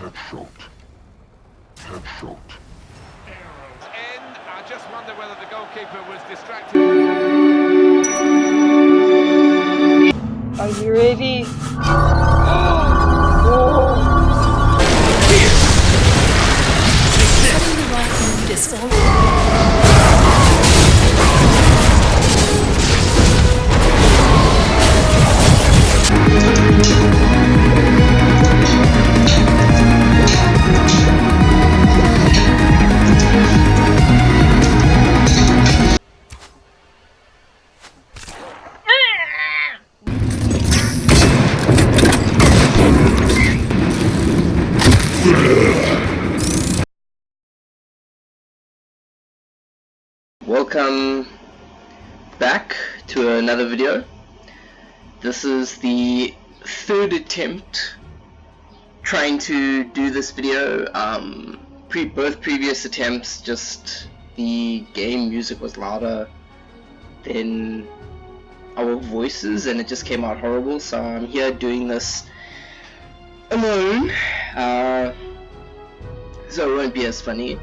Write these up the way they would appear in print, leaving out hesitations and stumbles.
Headshot. Headshot. In. I just wonder whether the goalkeeper was distracted. Are you ready? Setting the right mood is all. Welcome back to another video. This is the third attempt trying to do this video. Both previous attempts, just the game music was louder than our voices and it just came out horrible, so I'm here doing this alone, so it won't be as funny.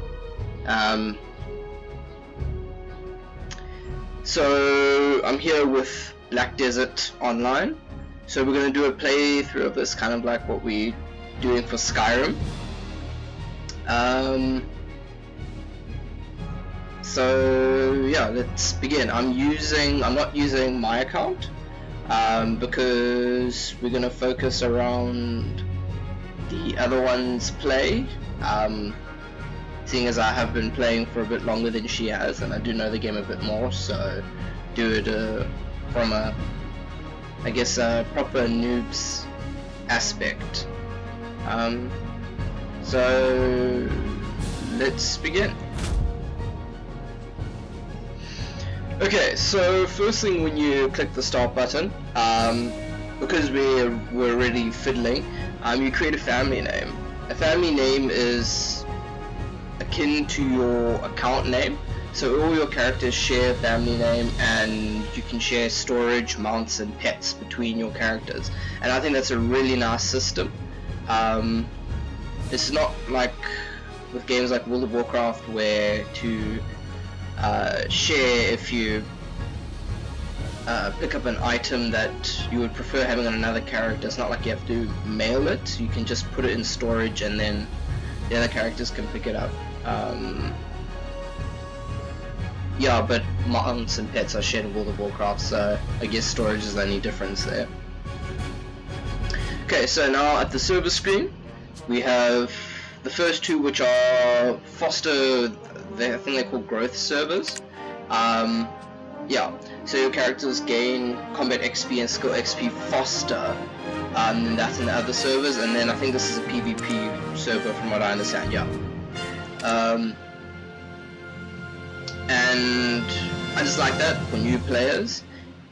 So I'm here with Black Desert Online, so we're going to do a playthrough of this, kind of like what we're doing for Skyrim. So yeah, let's begin. I'm not using my account because we're going to focus around the other one's play, seeing as I have been playing for a bit longer than she has, and I do know the game a bit more, so do it from a, I guess, a proper noobs aspect. So let's begin. Okay, so first thing when you click the start button, because we're already fiddling, you create a family name. A family name is akin to your account name, so all your characters share a family name, and you can share storage, mounts, and pets between your characters, and I think that's a really nice system. It's not like with games like World of Warcraft where to share if you pick up an item that you would prefer having on another character. It's not like you have to mail it, you can just put it in storage and then the other characters can pick it up. Yeah, but mounts and pets are shared in World of Warcraft, so I guess storage is the only difference there. Okay, so now at the server screen we have the first two, which are foster, I think they're called growth servers. Yeah, so your characters gain combat XP and skill XP faster, and that's in the other servers, and then I think this is a PvP server from what I understand, yeah. And I just like that for new players,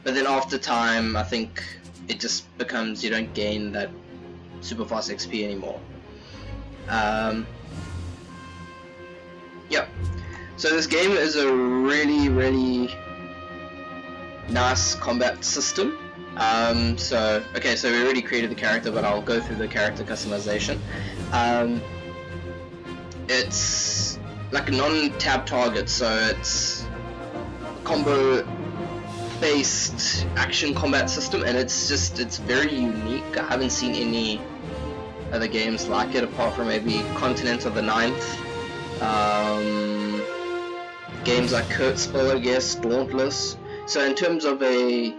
but then after time I think it just becomes you don't gain that super fast XP anymore. Yep, so this game is a really nice combat system. So we already created the character, but I'll go through the character customization. It's like a non-tab target, so it's a combo based action combat system, and it's very unique. I haven't seen any other games like it apart from maybe Continent of the Ninth, games like Kurtzspell, I guess, Dauntless. So in terms of a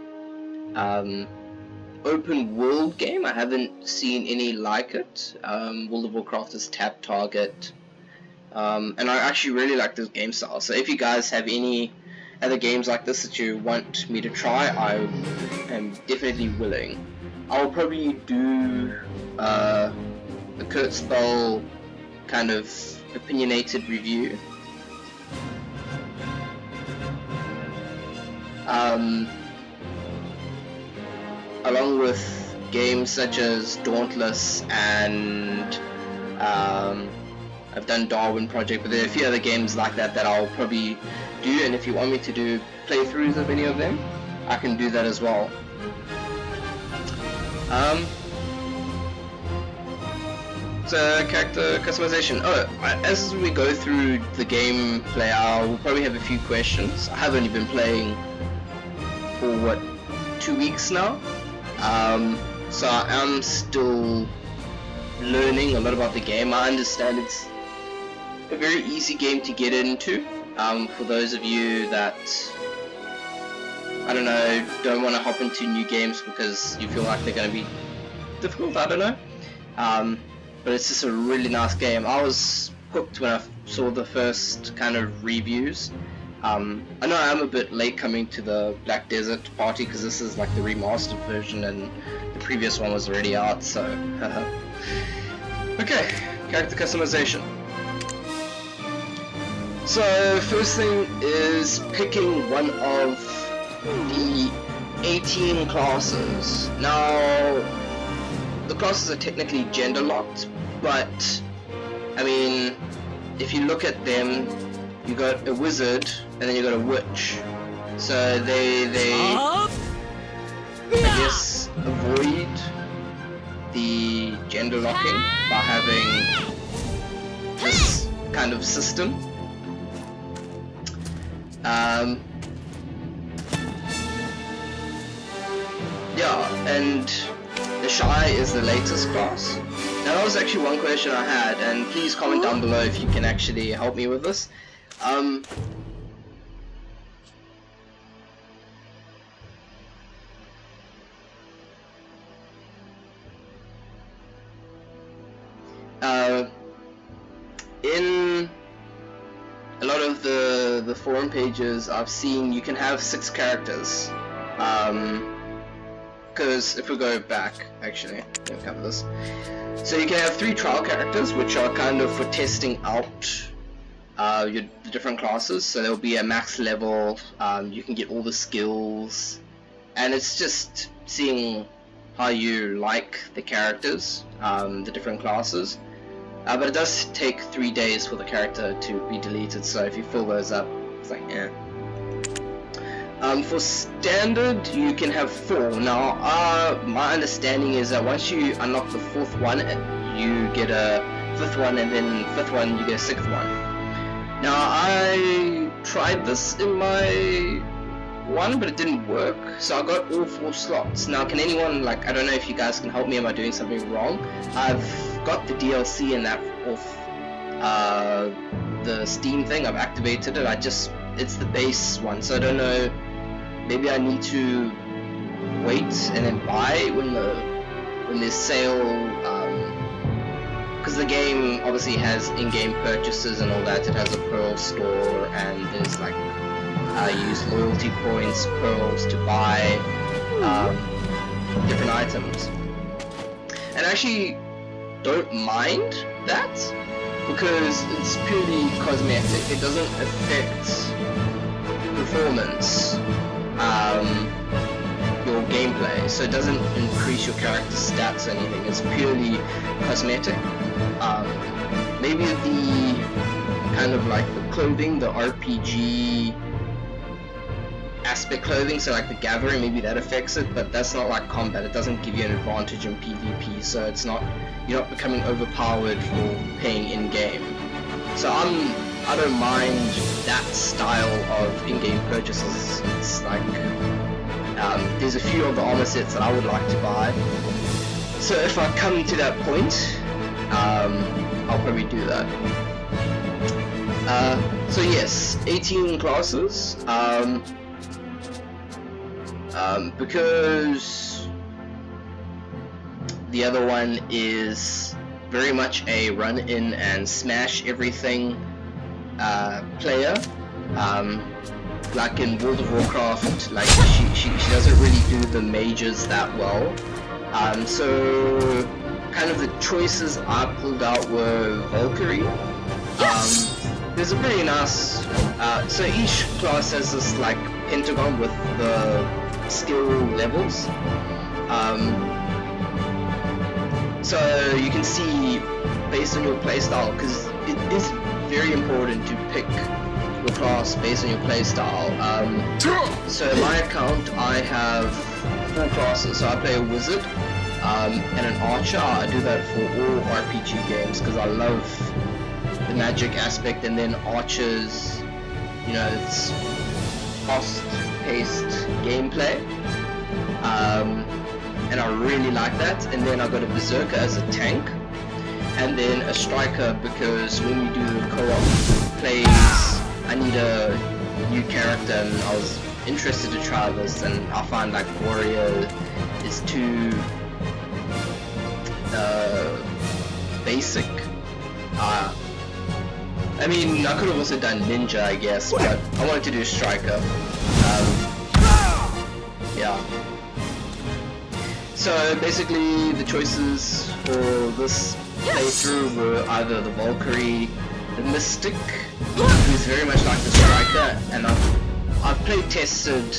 open world game, I haven't seen any like it. World of Warcraft is tab target, and I actually really like this game style. So if you guys have any other games like this that you want me to try, I am definitely willing. I'll probably do a Kurtzspell kind of opinionated review. Along with games such as Dauntless and I've done Darwin Project, but there are a few other games like that that I'll probably do, and if you want me to do playthroughs of any of them, I can do that as well. So character customization. As we go through the gameplay, we'll probably have a few questions. I have only been playing for what, 2 weeks now, so I am still learning a lot about the game. I understand it's a very easy game to get into. For those of you that, I don't know, don't want to hop into new games because you feel like they're going to be difficult, I don't know. But it's just a really nice game. I was hooked when I saw the first kind of reviews. I know I'm a bit late coming to the Black Desert party because this is like the remastered version and the previous one was already out, so okay, character customization. So first thing is picking one of the 18 classes. Now the classes are technically gender locked, but I mean, if you look at them, you got a wizard and then you got a witch. So they I guess avoid the gender locking by having this kind of system. Yeah, and the Shy is the latest class. Now that was actually one question I had, and please comment down below if you can actually help me with this. In a lot of the forum pages I've seen you can have 6 characters. Because if we go back, actually, let me cover this. So you can have 3 trial characters, which are kind of for testing out the different classes. So there will be a max level, you can get all the skills, and it's just seeing how you like the characters, the different classes. But it does take 3 days for the character to be deleted, so if you fill those up, it's like, eh. For standard, you can have 4. Now, my understanding is that once you unlock the 4th one, you get a 5th one, and then 5th one, you get a 6th one. Now, I tried this in my one, but it didn't work, so I got all 4 slots. Now, can anyone, like, I don't know if you guys can help me, am I doing something wrong? I've got the DLC and that off the Steam thing, I've activated it, it's the base one, so I don't know, maybe I need to wait and then buy when there's sale, because the game obviously has in-game purchases and all that. It has a Pearl store, and there's like, use loyalty points, pearls to buy different items. And I actually don't mind that, because it's purely cosmetic. It doesn't affect performance, your gameplay, so it doesn't increase your character stats or anything. It's purely cosmetic. Maybe the kind of like the clothing, the RPG aspect clothing, so like the gathering, maybe that affects it, but that's not like combat. It doesn't give you an advantage in PvP, so it's not, you're not becoming overpowered for paying in-game. So I don't mind that style of in-game purchases. It's like, there's a few of the armor sets that I would like to buy. So if I come to that point, I'll probably do that. So yes, 18 classes. Because the other one is very much a run in and smash everything player. Like in World of Warcraft, like she doesn't really do the mages that well. So kind of the choices I pulled out were Valkyrie. There's a pretty nice, so each class has this like pentagon with the skill levels. So you can see based on your playstyle, because it is very important to pick your class based on your playstyle. So in my account I have 4 classes. So I play a wizard, and an archer. I do that for all RPG games because I love the magic aspect, and then archers, you know, it's fast-paced gameplay, and I really like that. And then I got a berserker as a tank, and then a striker because when we do the co-op plays, I need a new character, and I was interested to try this, and I find like warrior is too basic. I mean, I could have also done ninja, I guess, but I wanted to do striker. Yeah. So basically, the choices for this playthrough were either the Valkyrie, the Mystic, who's very much like the striker, and I've played tested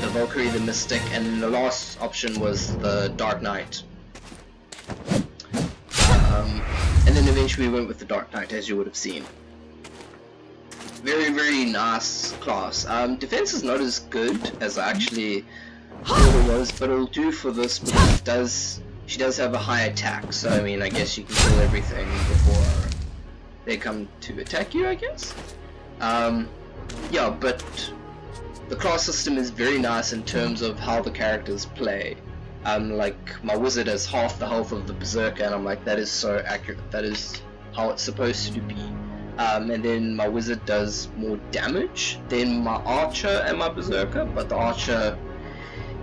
the Valkyrie, the Mystic, and the last option was the Dark Knight. And then eventually we went with the Dark Knight, as you would have seen. Very, very nice class. Defense is not as good as I actually thought it was, but it'll do for this because she does have a high attack, so I mean, I guess you can kill everything before they come to attack you, I guess. Yeah, but the class system is very nice in terms of how the characters play. Like, my wizard has half the health of the berserker, and I'm like, that is so accurate, that is how it's supposed to be. And then my wizard does more damage than my archer and my berserker, but the archer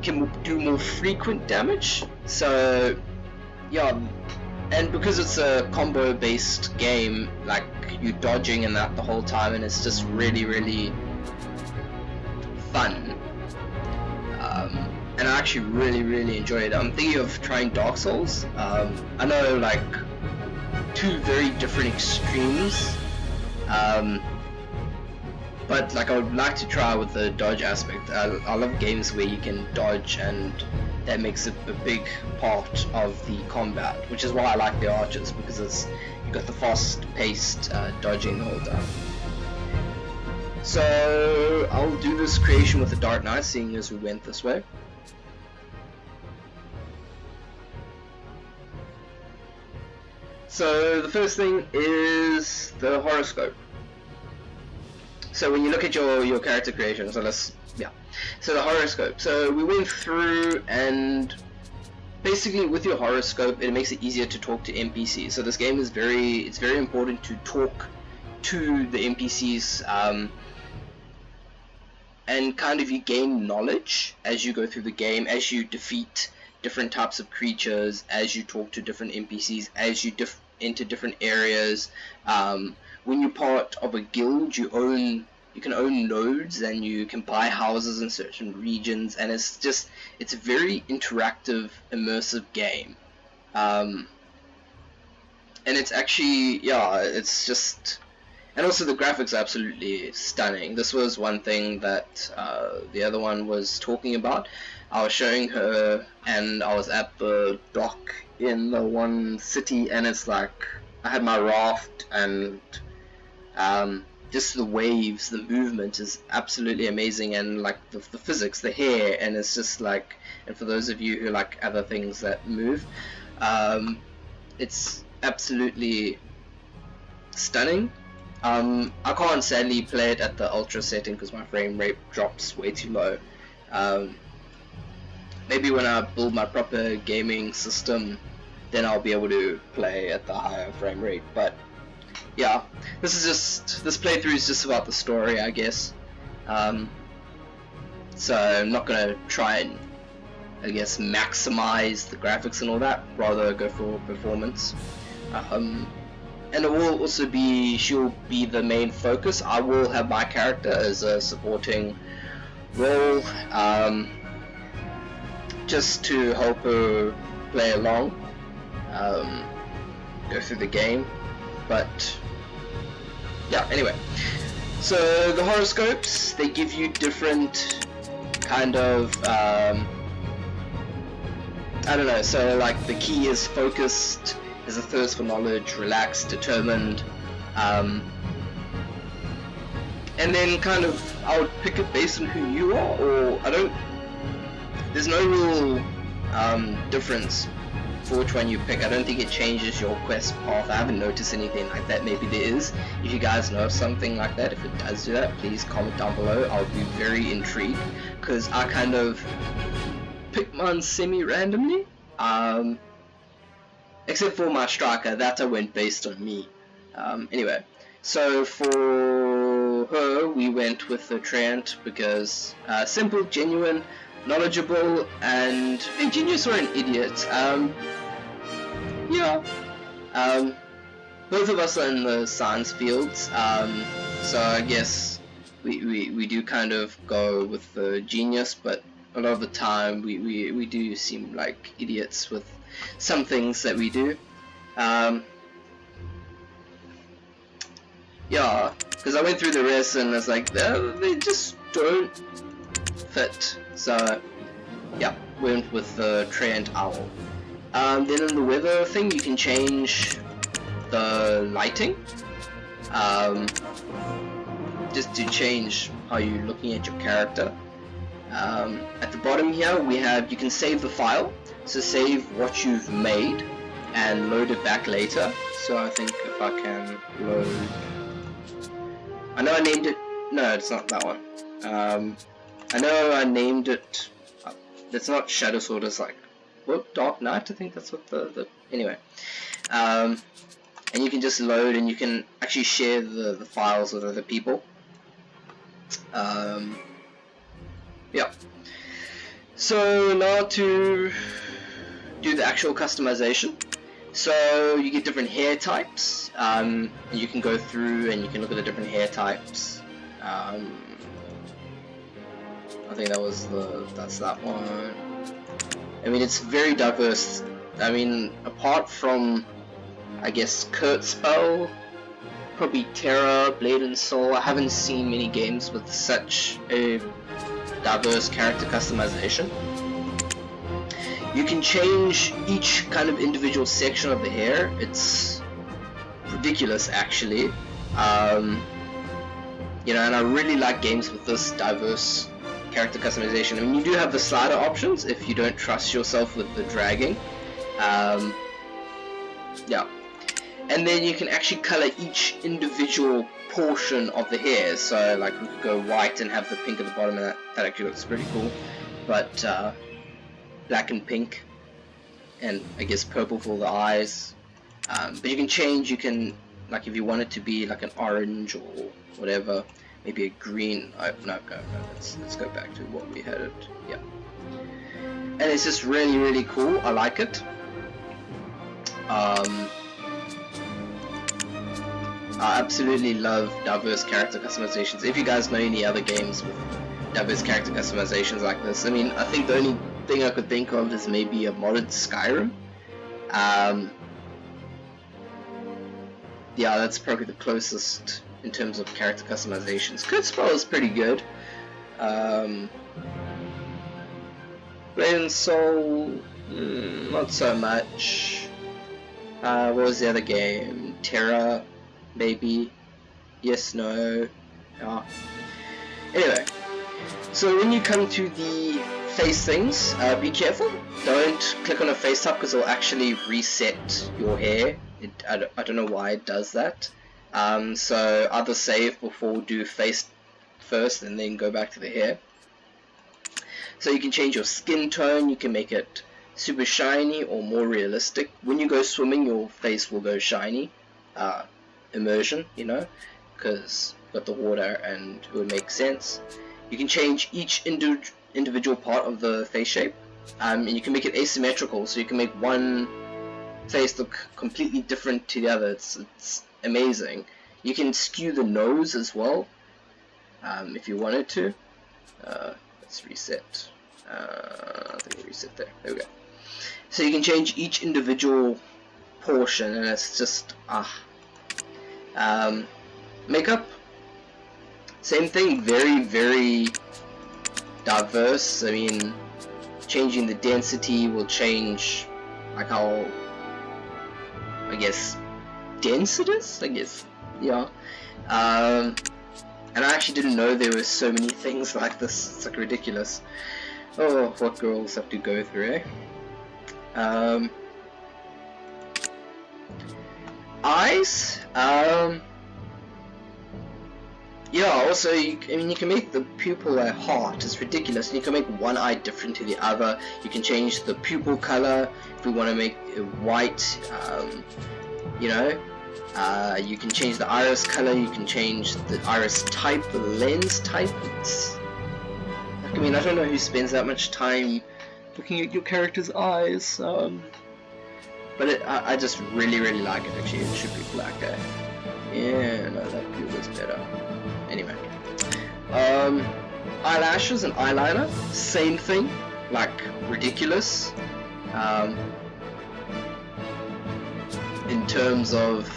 can do more frequent damage. So yeah, and because it's a combo based game, like, you're dodging and that the whole time, and it's just really, really fun. And I actually really, really enjoy it. I'm thinking of trying Dark Souls. I know, like, two very different extremes, but like, I would like to try with the dodge aspect. I love games where you can dodge, and that makes it a big part of the combat, which is why I like the archers, because you got the fast-paced dodging the whole time. So I'll do this creation with the Dark Knight, seeing as we went this way. So the first thing is the horoscope. So when you look at your character creation, so the horoscope. So we went through, and basically with your horoscope, it makes it easier to talk to NPCs. So this game is it's very important to talk to the NPCs, and kind of you gain knowledge as you go through the game, as you defeat different types of creatures, as you talk to different NPCs, as you enter different areas. When you're part of a guild, you can own nodes, and you can buy houses in certain regions, and it's a very interactive, immersive game. And it's actually, yeah, it's just, and also the graphics are absolutely stunning. This was one thing that the other one was talking about. I was showing her, and I was at the dock in the one city, and it's like, I had my raft, and just the waves, the movement is absolutely amazing, and like the physics, the hair, and it's just like, and for those of you who like other things that move, it's absolutely stunning. I can't sadly play it at the ultra setting because my frame rate drops way too low. Maybe when I build my proper gaming system, then I'll be able to play at the higher frame rate. But yeah, this playthrough is just about the story, I guess. So I'm not gonna try and, I guess, maximize the graphics and all that, rather go for performance. And it will also be, she'll be the main focus. I will have my character as a supporting role, just to help her play along, go through the game. But yeah, anyway, so the horoscopes, they give you different kind of, I don't know, so like the key is focused, is a thirst for knowledge, relaxed, determined, and then kind of I would pick it based on who you are, or there's no real difference for which one you pick. I don't think it changes your quest path. I haven't noticed anything like that. Maybe there is. If you guys know of something like that, if it does do that, please comment down below. I'll be very intrigued, because I kind of pick mine semi-randomly. Except for my striker, that I went based on me. Anyway, so for her, we went with the Treant because simple, genuine, knowledgeable, and ingenious or an idiot. Yeah. Both of us are in the science fields, so I guess we do kind of go with the genius, but a lot of the time we do seem like idiots with some things that we do. Yeah, because I went through the rest and it's like they just don't fit. So yeah, went with the Treant Owl. Then in the weather thing, you can change the lighting, just to change how you're looking at your character. At the bottom here we have, you can save the file, so save what you've made and load it back later. So I think if I can load, I know I named it, no it's not that one. I know I named it, it's not Shadow Sword, it's like, what, Dark Knight, I think that's what the anyway. And you can just load, and you can actually share the files with other people. Yeah. So now to do the actual customization. So you get different hair types. You can go through and you can look at the different hair types. I think that's that one. I mean, it's very diverse. I mean, apart from, I guess, Kurt Spell, probably Terra, Blade and Soul, I haven't seen many games with such a diverse character customization. You can change each kind of individual section of the hair. It's ridiculous, actually. You know, and I really like games with this diverse character customization. I mean, you do have the slider options if you don't trust yourself with the dragging. Yeah. And then you can actually color each individual portion of the hair. So like we could go white and have the pink at the bottom, and that actually looks pretty cool. But black and pink, and I guess purple for the eyes. But you can change, you can, like if you want it to be like an orange or whatever, maybe a green. No, let's go back to what we had it. Yeah. And it's just really, really cool. I like it. I absolutely love diverse character customizations. If you guys know any other games with diverse character customizations like this, I mean, I think the only thing I could think of is maybe a modded Skyrim. Yeah, that's probably the closest in terms of character customizations. Kurt Spell is pretty good. Blade and Soul, not so much. What was the other game? Terra, maybe. Yes, no. Yeah. Anyway, so when you come to the face things, be careful. Don't click on a face type because it'll actually reset your hair. I don't know why it does that. So either save before do face first and then go back to the hair. So you can change your skin tone, you can make it super shiny or more realistic. When you go swimming, your face will go shiny. Immersion, you know, because got the water and it would make sense. You can change each individual part of the face shape, and you can make it asymmetrical, so you can make one face look completely different to the other. It's amazing. You can skew the nose as well, if you wanted to. Let's reset. I think reset there. There we go. So you can change each individual portion, and it's just makeup. Same thing. Very, very diverse. I mean, changing the density will change like how, I guess, dense it is. I guess, yeah. And I actually didn't know there were so many things like this. It's like ridiculous. Oh, what girls have to go through, eh? Eyes? Yeah, also, I mean, you can make the pupil a heart. It's ridiculous. You can make one eye different to the other. You can change the pupil color if we want to make it white. You know, you can change the iris color. You can change the iris type, the lens type. It's, I mean, I don't know who spends that much time looking at your character's eyes. But I just really like it. Actually, it should be black. Yeah, no, that blue is better. Anyway, eyelashes and eyeliner, same thing, like ridiculous. In terms of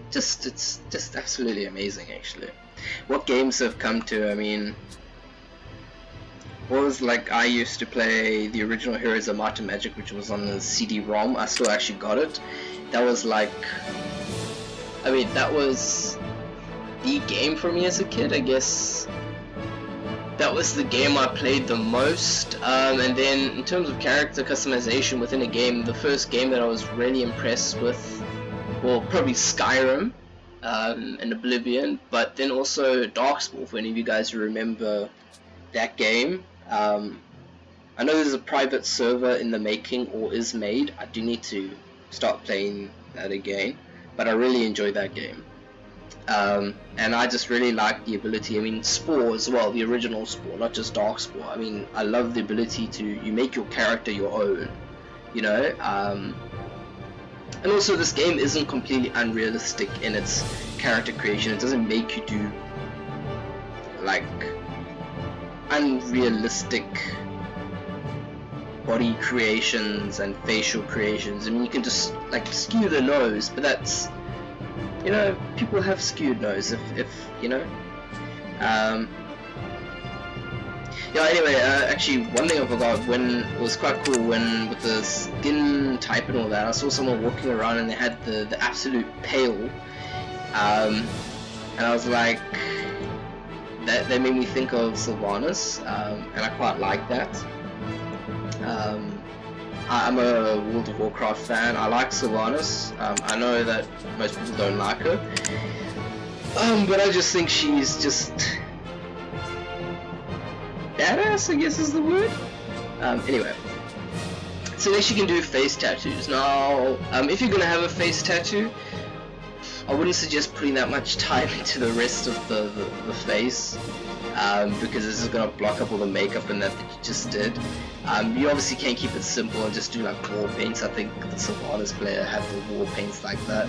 it's just absolutely amazing. Actually, what games have come to? I mean, what was like? I used to play the original Heroes of Might and Magic, which was on the CD-ROM. I still actually got it. That was like, I mean, that was the game for me as a kid. I guess that was the game I played the most. And then in terms of character customization within a game, the first game that I was really impressed with, well, probably Skyrim and Oblivion, but then also Darkspawn, if any of you guys remember that game. I know there's a private server in the making, or is made. I do need to start playing that again, but I really enjoyed that game. And I just really like the ability, I mean, Spore as well, the original Spore, not just Darkspawn. I mean, I love the ability to, you make your character your own, you know. And also this game isn't completely unrealistic in its character creation. It doesn't make you do like unrealistic body creations and facial creations. I mean, you can just like skew the nose, but that's, you know, people have skewed nose if you know. Yeah, anyway, actually one thing I forgot, when it was quite cool when with the skin type and all that, I saw someone walking around and they had the absolute pale, and I was like, that made me think of Sylvanas, and I quite like that. I'm a World of Warcraft fan. I like Sylvanas. I know that most people don't like her, but I just think she's just badass, I guess is the word. Anyway, so then she can do face tattoos. Now, if you're gonna have a face tattoo, I wouldn't suggest putting that much time into the rest of the face, because this is going to block up all the makeup and that you just did. You obviously can't keep it simple and just do like wall paints. I think the Sylvanas player had the wall paints like that,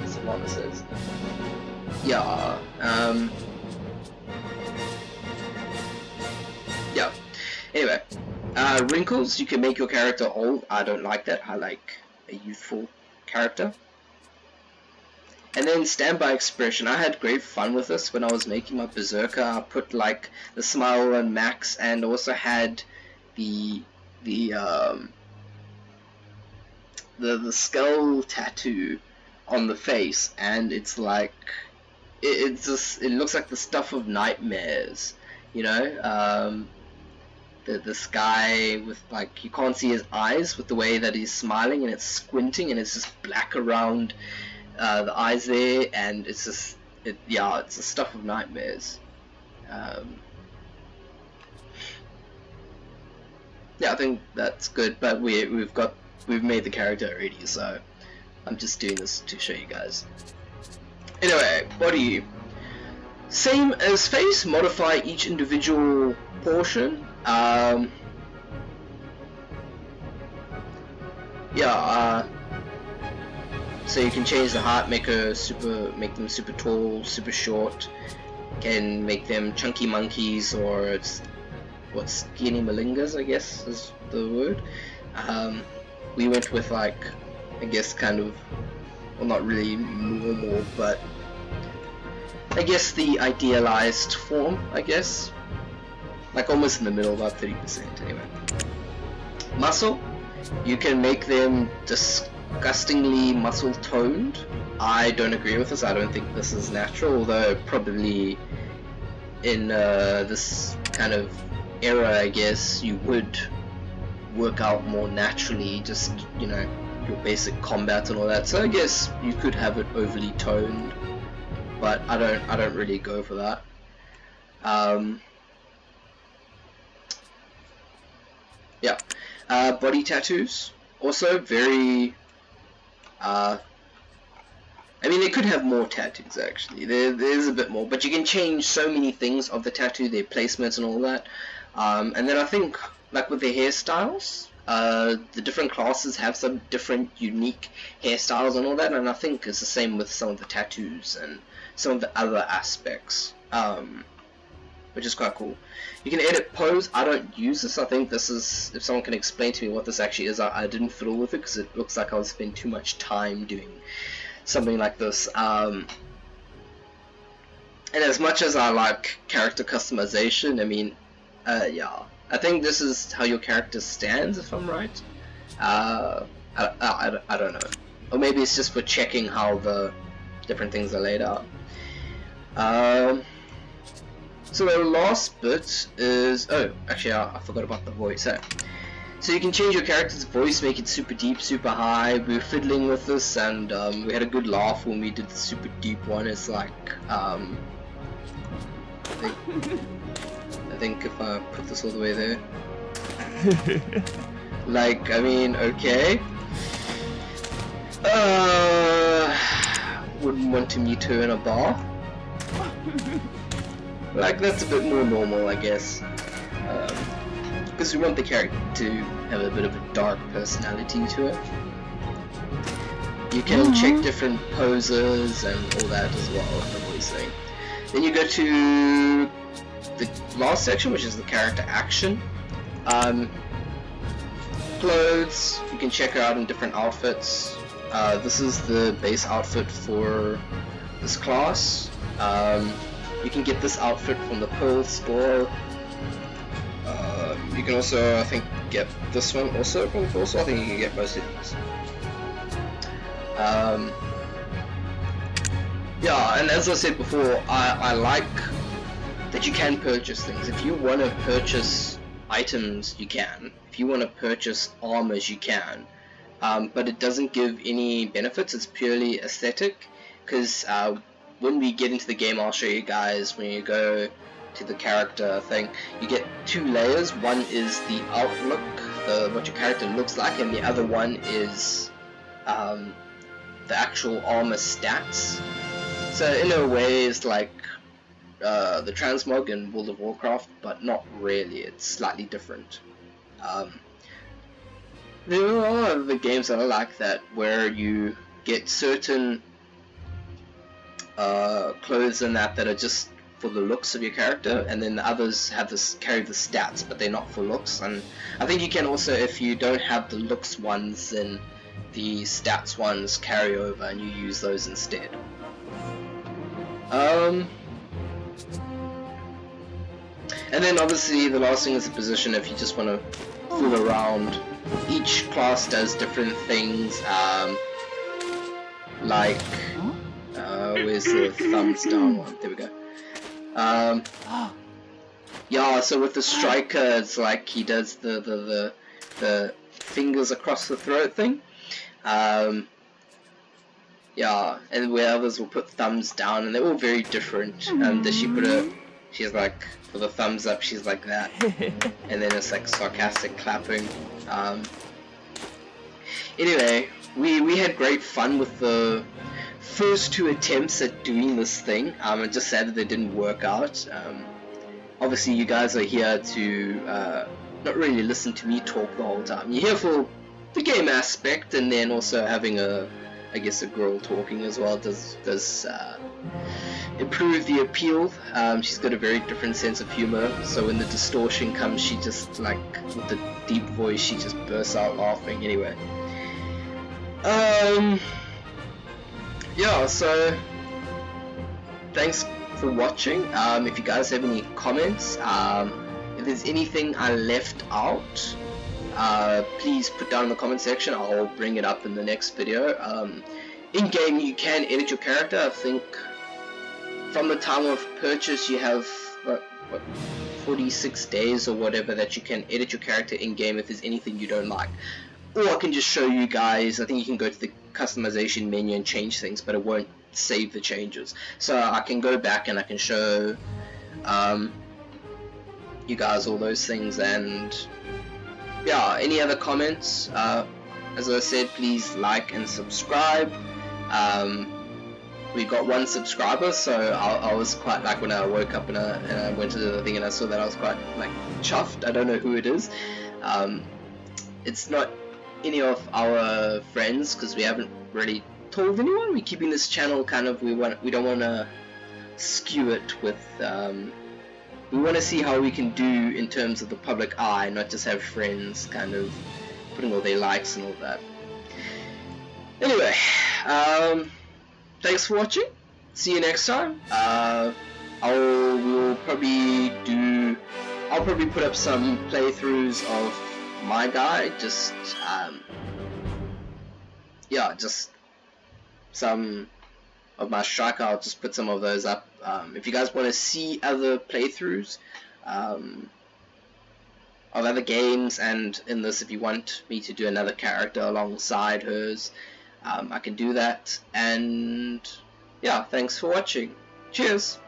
Sylvanas says. Yeah, yeah. Anyway, wrinkles, you can make your character old. I don't like that. I like a youthful character. And then standby expression. I had great fun with this when I was making my Berserker. I put like the smile on max, and also had the skull tattoo on the face, and it's like it looks like the stuff of nightmares, you know. The sky with like, you can't see his eyes with the way that he's smiling, and it's squinting, and it's just black around the eyes there, and it's just it's the stuff of nightmares. Yeah, I think that's good, but we've made the character already, so I'm just doing this to show you guys. Anyway, body, same as face, modify each individual portion. So you can change the heart, make them super tall, super short. Can make them chunky monkeys, or skinny malingas, I guess is the word. We went with like, I guess kind of, well, not really normal, but I guess the idealized form, I guess. Like almost in the middle, about 30% anyway. Muscle, you can make them disgustingly muscle toned. I don't agree with this. I don't think this is natural, although probably in this kind of era, I guess, you would work out more naturally, just, you know, your basic combat and all that. So I guess you could have it overly toned, but I don't really go for that. Yeah, body tattoos also very. I mean, they could have more tattoos actually. There's a bit more, but you can change so many things of the tattoo, their placements and all that. And then I think, like with the hairstyles, the different classes have some different unique hairstyles and all that, and I think it's the same with some of the tattoos and some of the other aspects, which is quite cool. You can edit pose. I don't use this. I think this is, if someone can explain to me what this actually is, I didn't fiddle with it because it looks like I'll spend too much time doing something like this. And as much as I like character customization, I mean, yeah, I think this is how your character stands, if I'm right. I don't know, or maybe it's just for checking how the different things are laid out. So the last bit is, oh, actually I forgot about the voice. So you can change your character's voice, make it super deep, super high. We were fiddling with this, and we had a good laugh when we did the super deep one. It's like, I think if I put this all the way there, like, I mean, okay. Wouldn't want to meet her in a bar. Like, that's a bit more normal, I guess. Because we want the character to have a bit of a dark personality to it. You can check different poses and all that as well in the voice thing. Then you go to the last section, which is the character action. Clothes, you can check her out in different outfits. This is the base outfit for this class. You can get this outfit from the Pearl store. You can also, I think, get this one also from the Pearl store. I think you can get most of these. Yeah, and as I said before, I like that you can purchase things. If you want to purchase items, you can. If you want to purchase armors, you can. But it doesn't give any benefits. It's purely aesthetic. Because when we get into the game, I'll show you guys when you go to the character thing. You get two layers. One is the outlook, what your character looks like, and the other one is the actual armor stats. So in a way, it's like the transmog in World of Warcraft, but not really. It's slightly different. There are a lot of the games that are like that, where you get certain clothes and that are just for the looks of your character, and then the others have carry the stats, but they're not for looks. And I think you can also, if you don't have the looks ones, then the stats ones carry over and you use those instead. And then obviously the last thing is the position. If you just want to fool around, each class does different things, like where's the thumbs down one? There we go. Yeah, so with the striker, it's like he does the fingers across the throat thing. Yeah, and where others will put thumbs down, and they're all very different. Does she put she's like, for the thumbs up, she's like that, and then it's like sarcastic clapping. Anyway, we had great fun with the first two attempts at doing this thing. I'm just sad that they didn't work out. Obviously you guys are here to not really listen to me talk the whole time. You're here for the game aspect, and then also having I guess a girl talking as well does improve the appeal. She's got a very different sense of humor, so when the distortion comes, she just, like, with the deep voice, she just bursts out laughing. Anyway, yeah, so thanks for watching. If you guys have any comments, if there's anything I left out, please put down in the comment section. I'll bring it up in the next video. In game you can edit your character. I think from the time of purchase you have what 46 days or whatever that you can edit your character in game if there's anything you don't like. Or I can just show you guys. I think you can go to the customization menu and change things, but it won't save the changes. So I can go back and I can show you guys all those things. And yeah, any other comments, as I said, please like and subscribe. We got 1 subscriber, so I was quite, like, when I woke up and I went to the thing and I saw that, I was quite, like, chuffed. I don't know who it is. It's not any of our friends, because we haven't really told anyone. We're keeping this channel kind of, we don't want to skew it with, we want to see how we can do in terms of the public eye, not just have friends kind of putting all their likes and all that. Anyway, thanks for watching. See you next time. I'll probably put up some playthroughs of my guy, just some of my striker. I'll just put some of those up. If you guys want to see other playthroughs of other games, and in this, if you want me to do another character alongside hers, I can do that. And yeah, thanks for watching. Cheers.